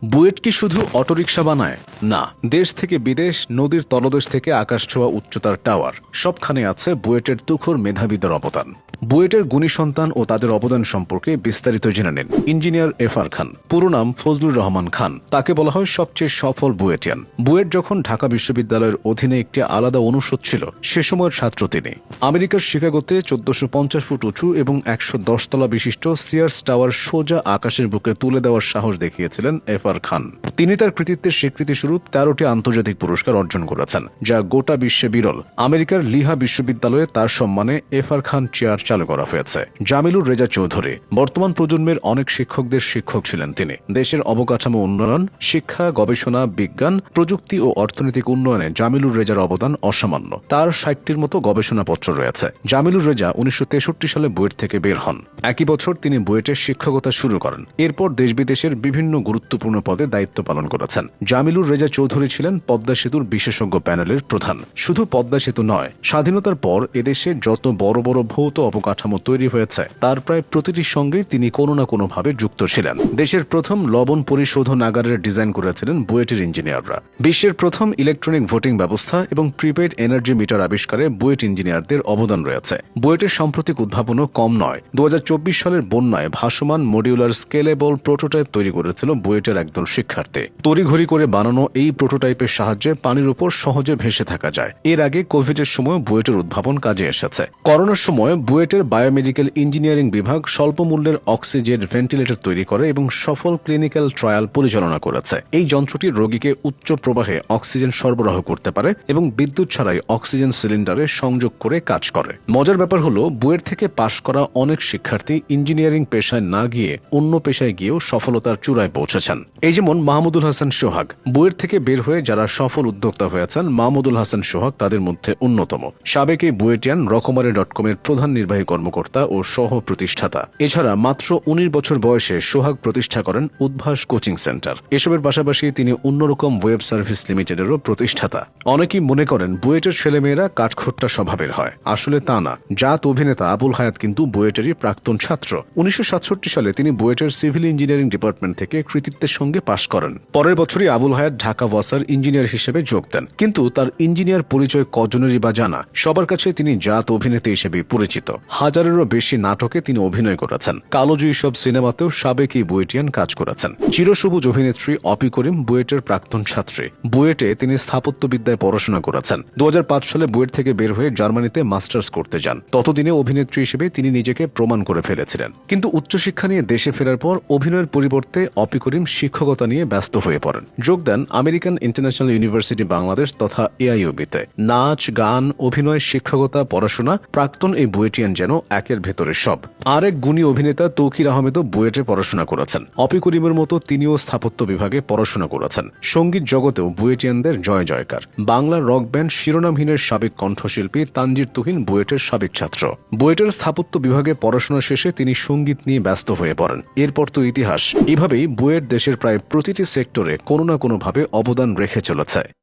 বুয়েট কি শুধু অটোরিকশা বানায়? না, দেশ থেকে বিদেশ, নদীর তলদেশ থেকে আকাশ ছোঁয়া উচ্চতার টাওয়ার, সবখানে আছে বুয়েটের তুখোর মেধাবীদের অবদান। বুয়েটের গুণী সন্তান ও তাদের অবদান সম্পর্কে বিস্তারিত জেনে নিন। ইঞ্জিনিয়ার এফআর খান, পুরো নাম ফজলুর রহমান খান। তাকে বলা হয় সবচেয়ে সফল বুয়েটিয়ান। বুয়েট যখন ঢাকা বিশ্ববিদ্যালয়ের অধীনে একটি আলাদা অনুষদ ছিল, সে সময়ের ছাত্র তিনি। আমেরিকার শিকাগোতে 1450 ফুট উঁচু এবং 110 তলা বিশিষ্ট সিয়ার্স টাওয়ার সোজা আকাশের বুকে তুলে দেওয়ার সাহস দেখিয়েছিলেন এফআর খান। তিনি তার কৃতিত্বের স্বীকৃতিস্বরূপ 13টি আন্তর্জাতিক পুরস্কার অর্জন করেছেন, যা গোটা বিশ্বে বিরল। আমেরিকার লিহা বিশ্ববিদ্যালয়ে তার সম্মানে এফআর খান চেয়ার চালু করা হয়েছে। জামিলুর রেজা চৌধুরী বর্তমান প্রজন্মের অনেক শিক্ষকদের শিক্ষক ছিলেন তিনি। দেশের অবকাঠামো উন্নয়ন, শিক্ষা, গবেষণা, বিজ্ঞান, প্রযুক্তি ও অর্থনৈতিক উন্নয়নে জামিলুর রেজার অবদান অসামান্য। তার 60টির মতো গবেষণাপত্র রয়েছে। জামিলুর রেজা 1963 সালে বুয়েট থেকে বের হন। একই বছর তিনি বুয়েটের শিক্ষকতা শুরু করেন। এরপর দেশ বিদেশের বিভিন্ন গুরুত্বপূর্ণ পদে দায়িত্ব পালন করেছেন। জামিলুর রেজা চৌধুরী ছিলেন পদ্মা সেতুর বিশেষজ্ঞ প্যানেলের প্রধান। শুধু পদ্মা সেতু নয়, স্বাধীনতার পর এদেশে যত বড় বড় ভৌত অবকাঠামো তৈরি হয়েছে, তার প্রায় প্রতিটির সঙ্গে তিনি কোনো না কোনোভাবে যুক্ত ছিলেন। দেশের প্রথম লবণ পরিশোধনাগারের ডিজাইন করেছিলেন বুয়েটের ইঞ্জিনিয়াররা। বিশ্বের প্রথম ইলেকট্রনিক ভোটিং ব্যবস্থা এবং প্রিপেইড এনার্জি মিটার আবিষ্কারে বুয়েট ইঞ্জিনিয়ারদের অবদান রয়েছে। বুয়েটের সাম্প্রতিক উদ্ভাবনও কম নয়। 2024 সালের বন্যায় ভাসমান মডিউলার স্কেলেবল প্রোটোটাইপ তৈরি করেছিল বুয়েটের একদল শিক্ষার্থী। তড়িঘড়ি করে বানানো এই প্রোটোটাইপের সাহায্যে পানির উপর সহজে ভেসে থাকা যায়। এর আগে কোভিডের সময় বুয়েটের উদ্ভাবন কাজে এসেছে। করোনার সময় বুয়েটের বায়োমেডিক্যাল ইঞ্জিনিয়ারিং বিভাগ স্বল্প মূল্যের অক্সিজেন ভেন্টিলেটর তৈরি করে এবং সফল ক্লিনিক্যাল ট্রায়াল পরিচালনা করেছে। এই যন্ত্রটি রোগীকে উচ্চ প্রবাহে অক্সিজেন সরবরাহ করতে পারে এবং বিদ্যুৎ ছাড়াই অক্সিজেন সিলিন্ডারে সংযোগ করে কাজ করে। মজার ব্যাপার হলো, বুয়েট থেকে পাশ করা অনেক শিক্ষার্থী ইঞ্জিনিয়ারিং পেশায় না গিয়ে অন্য পেশায় গিয়েও সফলতার চূড়ায় পৌঁছেছেন। এই যেমন মাহমুদুল হাসান সোহাগ। বুয়েট থেকে বের হয়ে যারা সফল উদ্যোক্তা হয়েছেন, মাহমুদুল হাসান সোহাগ তাদের মধ্যে অন্যতম। সাবেক এই বুয়েটিয়ান রকমারি.কমের প্রধান নির্বাহী কর্মকর্তা ও সহ প্রতিষ্ঠাতা। এছাড়া মাত্র 19 বছর বয়সে সোহাগ প্রতিষ্ঠা করেন উদ্ভাস কোচিং সেন্টার। এসবের পাশাপাশি তিনি অন্যরকম ওয়েব সার্ভিস লিমিটেডেরও প্রতিষ্ঠাতা। অনেকেই মনে করেন বুয়েটের ছেলেমেয়েরা কাঠখোট্টা স্বভাবের হয়। আসলে তা না। জাত অভিনেতা আবুল হায়াত কিন্তু বুয়েটেরই প্রাক্তন ছাত্র। 1967 সালে তিনি বুয়েটের সিভিল ইঞ্জিনিয়ারিং ডিপার্টমেন্ট থেকে কৃতিত্বের সঙ্গে পাশ করেন। পরের বছরই আবুল হায়াত ঢাকা ওয়াসার ইঞ্জিনিয়ার হিসেবে যোগ দেন। কিন্তু তার ইঞ্জিনিয়ার পরিচয় কজনেরই বা জানা। সবার কাছে তিনি জাত অভিনেতা হিসেবে পরিচিত। হাজারেরও বেশি নাটকে তিনি অভিনয় করেছেন। কালোজয়ী সব সিনেমাতেও সাবেক এই বুয়েটিয়ান কাজ করেছেন। চিরসবুজ অভিনেত্রী অপি করিম বুয়েটের প্রাক্তন ছাত্রী। বুয়েটে তিনি স্থাপত্যবিদ্যায় পড়াশোনা করেছেন। 2005 সালে বুয়েট থেকে বের হয়ে জার্মানিতে মাস্টার্স করতে যান। ততদিনে অভিনেত্রী হিসেবে তিনি নিজেকে প্রমাণ করে ফেলেছিলেন। কিন্তু উচ্চশিক্ষা নিয়ে দেশে ফেরার পর অভিনয়ের পরিবর্তে অপি করিম শিক্ষকতা নিয়ে ব্যস্ত হয়ে পড়েন। যোগ দেন আমেরিকান ইন্টারন্যাশনাল ইউনিভার্সিটি বাংলাদেশ তথা এআইইউবিতে। নাচ, গান, অভিনয়, শিক্ষকতা, পড়াশোনা, প্রাক্তন এই বুয়েটিয়ান যেন একের ভেতরে সব। আরেক গুণী অভিনেতা তৌকির আহমেদও বুয়েটে পড়াশোনা করেছেন। অপি করিমের মতো তিনিও স্থাপত্য বিভাগে পড়াশোনা করেছেন। সঙ্গীত জগতেও বুয়েটিয়ানদের জয় জয়কার। বাংলা রক ব্যান্ড শিরোনামহীনের সাবেক কণ্ঠশিল্পী তানজির তুহিন বুয়েটের সাবেক ছাত্র। বুয়েটের স্থাপত্য বিভাগে পড়াশোনা শেষে তিনি সঙ্গীত নিয়ে ব্যস্ত হয়ে পড়েন। এরপর তো ইতিহাস। এভাবেই বুয়েট দেশের প্রায় প্রতিটি সেক্টরে কোনো না কোনোভাবে অবদান রেখে চলেছে।